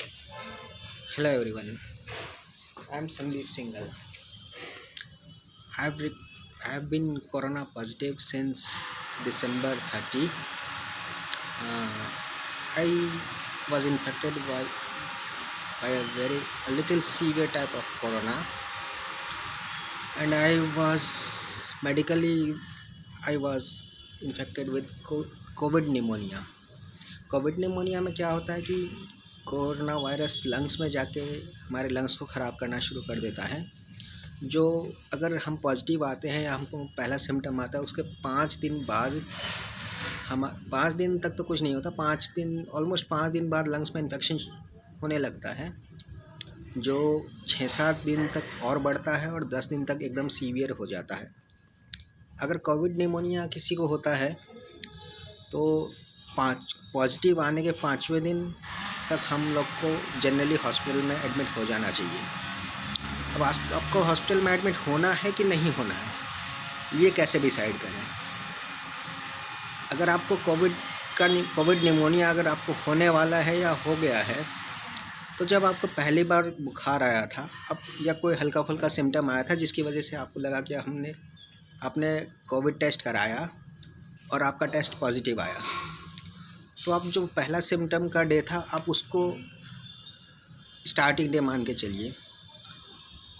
Hello everyone, I am Sandeep Singhal. I've, re- I've been corona positive since December 30. I was infected by a little severe type of corona, and I was infected with COVID pneumonia. Covid pneumonia में क्या होता है कि corona virus lungs में जाके हमारे lungs को ख़राब करना शुरू कर देता है। जो अगर हम पॉजिटिव आते हैं या हमको पहला सिम्टम आता है, उसके 5 दिन बाद हम 5 दिन तक तो कुछ नहीं होता, 5 दिन ऑलमोस्ट 5 दिन बाद लंग्स में इन्फेक्शन होने लगता है, जो 6-7 दिन तक और बढ़ता है और 10 दिन तक एकदम सीवियर हो जाता है। अगर कोविड निमोनिया किसी को होता है तो पॉजिटिव आने के 5वें दिन तक हम लोग को जनरली हॉस्पिटल में एडमिट हो जाना चाहिए। अब आपको हॉस्पिटल में एडमिट होना है कि नहीं होना है, ये कैसे डिसाइड करें? अगर आपको कोविड निमोनिया अगर आपको होने वाला है या हो गया है, तो जब आपको पहली बार बुखार आया था या कोई हल्का फुल्का सिम्टम आया था जिसकी वजह से आपको लगा कि आपने कोविड टेस्ट कराया और आपका टेस्ट पॉजिटिव आया, तो आप जो पहला सिम्टम का डे था आप उसको स्टार्टिंग डे मान के चलिए,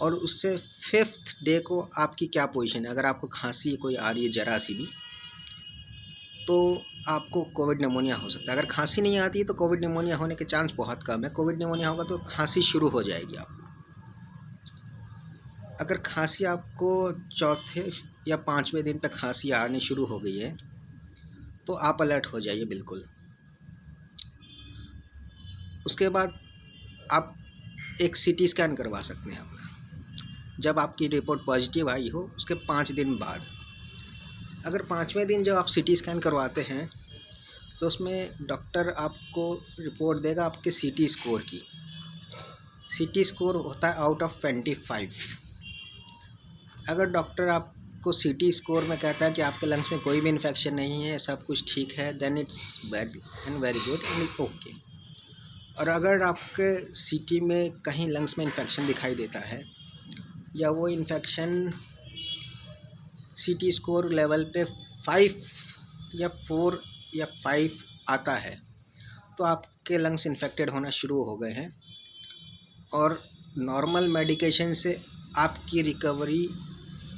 और उससे 5th डे को आपकी क्या पोजीशन है। अगर आपको खांसी कोई आ रही है ज़रा सी भी, तो आपको कोविड निमोनिया हो सकता है। अगर खांसी नहीं आती है तो कोविड निमोनिया होने के चांस बहुत कम है। कोविड निमोनिया होगा तो खांसी शुरू हो जाएगी आपको। अगर खांसी आपको 4थे या 5वें दिन पे खांसी आनी शुरू हो गई है, तो आप अलर्ट हो जाइए बिल्कुल। उसके बाद आप एक सीटी स्कैन करवा सकते हैं अपना, जब आपकी रिपोर्ट पॉजिटिव आई हो उसके 5 दिन बाद। अगर 5वें दिन जब आप सीटी स्कैन करवाते हैं तो उसमें डॉक्टर आपको रिपोर्ट देगा आपके सीटी स्कोर की। सीटी स्कोर होता है आउट ऑफ 25। अगर डॉक्टर आपको सीटी स्कोर में कहता है कि आपके लंग्स में कोई भी इन्फेक्शन नहीं है, सब कुछ ठीक है, then it's very good and okay. और अगर आपके सीटी में कहीं लंग्स में इन्फेक्शन दिखाई देता है या वो इन्फेक्शन सीटी स्कोर लेवल पे 5 या 4 या 5 आता है, तो आपके लंग्स इन्फेक्टेड होना शुरू हो गए हैं, और नॉर्मल मेडिकेशन से आपकी रिकवरी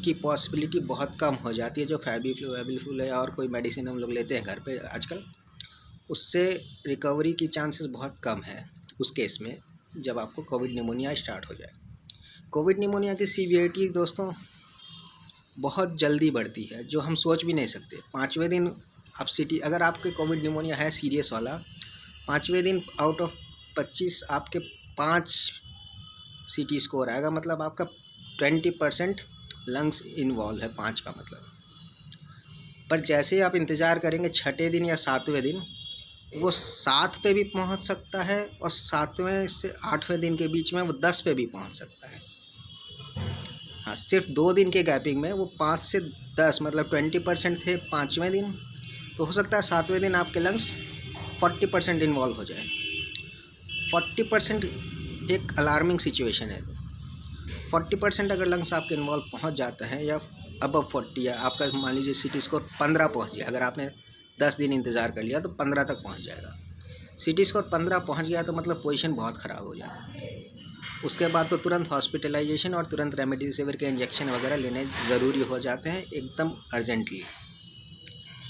की पॉसिबिलिटी बहुत कम हो जाती है। जो फैबीफ्लू है और कोई मेडिसिन हम लोग लेते हैं घर पे आजकल, उससे रिकवरी की चांसेस बहुत कम है उस केस में जब आपको कोविड निमोनिया स्टार्ट हो जाए। कोविड निमोनिया की सीवियरिटी दोस्तों बहुत जल्दी बढ़ती है, जो हम सोच भी नहीं सकते। 5वें दिन आप अगर आपके कोविड निमोनिया है सीरियस वाला, 5वें दिन आउट ऑफ 25 आपके 5 सीटी स्कोर आएगा, मतलब आपका 20% लंग्स इन्वॉल्व है 5 का मतलब। पर जैसे ही आप इंतज़ार करेंगे 6ठे दिन या 7वें दिन, वो 7 पे भी पहुंच सकता है, और 7वें से 8वें दिन के बीच में वो 10 पे भी पहुंच सकता है। हाँ, सिर्फ 2 दिन के गैपिंग में वो 5 से 10 मतलब 20% थे 5वें दिन, तो हो सकता है 7वें दिन आपके लंग्स 40% इन्वॉल्व हो जाए। 40% एक अलार्मिंग सिचुएशन है। तो 40% अगर लंग्स आपके इन्वॉल्व पहुंच जाते हैं या अबव 40, या आपका मान लीजिए सीटी स्कोर 15 पहुंच गया, अगर आपने 10 दिन इंतज़ार कर लिया तो 15 तक पहुंच जाएगा। सीटी स्कोर 15 पहुंच गया तो मतलब पोजीशन बहुत ख़राब हो जाती है। उसके बाद तो तुरंत हॉस्पिटलाइजेशन और तुरंत रेमडेसिविर के इंजेक्शन वगैरह लेने ज़रूरी हो जाते हैं एकदम अर्जेंटली।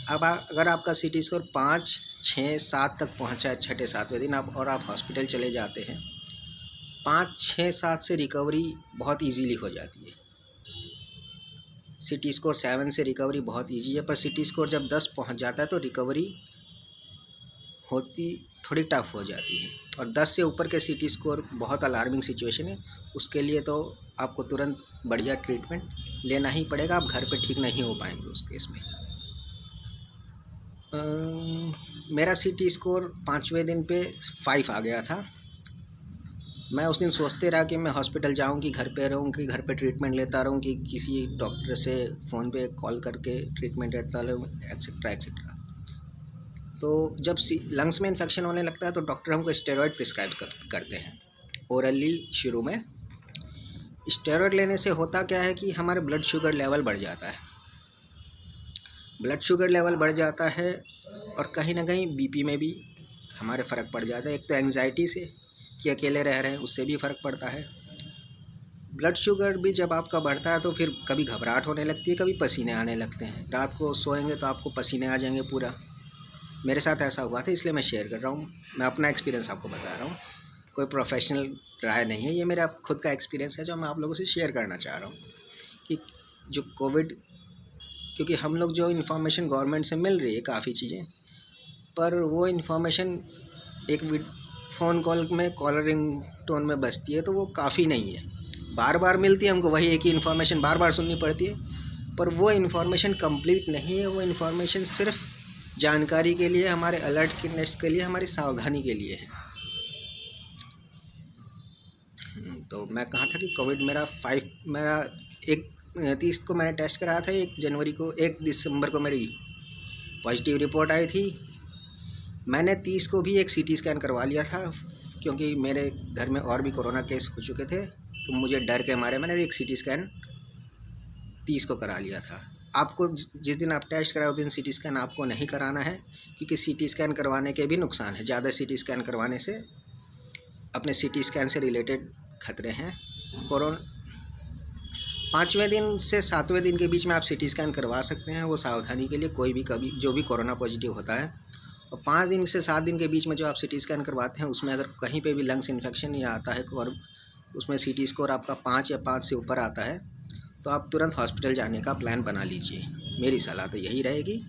अब अगर आपका सीटी स्कोर 5, 6, 7 तक पहुंचा है 6ठे 7वें दिन और आप हॉस्पिटल चले जाते हैं, 5, 6, 7 से रिकवरी बहुत इजीली हो जाती है। सीटी स्कोर 7 से रिकवरी बहुत इजी है, पर सीटी स्कोर जब 10 पहुंच जाता है तो रिकवरी होती थोड़ी टफ हो जाती है। और 10 से ऊपर के सीटी स्कोर बहुत अलार्मिंग सिचुएशन है, उसके लिए तो आपको तुरंत बढ़िया ट्रीटमेंट लेना ही पड़ेगा, आप घर पे ठीक नहीं हो पाएंगे उस केस में। मेरा सीटी स्कोर 5वें दिन पे 5 आ गया था। मैं उस दिन सोचते रहा कि मैं हॉस्पिटल जाऊं कि घर पे रहूं, कि घर पे ट्रीटमेंट लेता रहूं, कि किसी डॉक्टर से फ़ोन पे कॉल करके ट्रीटमेंट लेता रहूं, एक्सेट्रा एक्सेट्रा। तो जब लंग्स में इन्फेक्शन होने लगता है तो डॉक्टर हमको स्टेरॉयड प्रिस्क्राइब करते हैं ओरली शुरू में। स्टेरॉयड लेने से होता क्या है कि हमारे ब्लड शुगर लेवल बढ़ जाता है, ब्लड शुगर लेवल बढ़ जाता है और कहीं ना कहीं बीपी में भी हमारे फ़र्क पड़ जाता है। एक तो एंग्जाइटी से कि अकेले रह रहे हैं उससे भी फ़र्क पड़ता है। ब्लड शुगर भी जब आपका बढ़ता है तो फिर कभी घबराहट होने लगती है, कभी पसीने आने लगते हैं। रात को सोएंगे तो आपको पसीने आ जाएंगे पूरा। मेरे साथ ऐसा हुआ था, इसलिए मैं शेयर कर रहा हूँ। मैं अपना एक्सपीरियंस आपको बता रहा हूँ, कोई प्रोफेशनल राय नहीं है, ये मेरा खुद का एक्सपीरियंस है जो मैं आप लोगों से शेयर करना चाह रहा हूँ कि जो कोविड, क्योंकि हम लोग जो इन्फॉर्मेशन गवर्नमेंट से मिल रही है काफ़ी चीज़ें, पर वो इन्फॉर्मेशन एक फ़ोन कॉल में कॉलर रिंग टोन में बजती है तो वो काफ़ी नहीं है। बार बार मिलती है हमको, वही एक ही इन्फॉर्मेशन बार बार सुननी पड़ती है, पर वो इन्फॉर्मेशन कंप्लीट नहीं है। वो इन्फॉर्मेशन सिर्फ जानकारी के लिए, हमारे अलर्टनेस के लिए, हमारी सावधानी के लिए है। तो मैं कहा था कि कोविड मेरा 30 को मैंने टेस्ट कराया था, 1 जनवरी को, 1 दिसंबर को मेरी पॉजिटिव रिपोर्ट आई थी। मैंने 30 को भी एक CT स्कैन करवा लिया था, क्योंकि मेरे घर में और भी कोरोना केस हो चुके थे, तो मुझे डर के मारे मैंने एक CT स्कैन 30 को करा लिया था। आपको जिस दिन आप टेस्ट कराए उस दिन CT स्कैन आपको नहीं कराना है, क्योंकि CT स्कैन करवाने के भी नुकसान है। ज़्यादा CT स्कैन करवाने से अपने CT स्कैन से रिलेटेड खतरे हैं। कोरोना 5वें दिन से 7वें दिन के बीच में आप CT स्कैन करवा सकते हैं, वो सावधानी के लिए, कोई भी कभी जो भी कोरोना पॉजिटिव होता है। और 5 दिन से 7 दिन के बीच में जो आप CT स्कैन करवाते हैं उसमें अगर कहीं पे भी लंग्स इन्फेक्शन या आता है और उसमें CT स्कोर आपका 5 या 5 से ऊपर आता है तो आप तुरंत हॉस्पिटल जाने का प्लान बना लीजिए। मेरी सलाह तो यही रहेगी।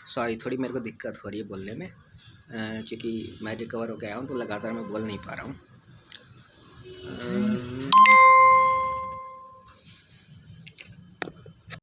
सॉरी, थोड़ी मेरे को दिक्कत हो रही है बोलने में, क्योंकि मैं रिकवर हो गया हूँ तो लगातार मैं बोल नहीं पा रहा हूँ।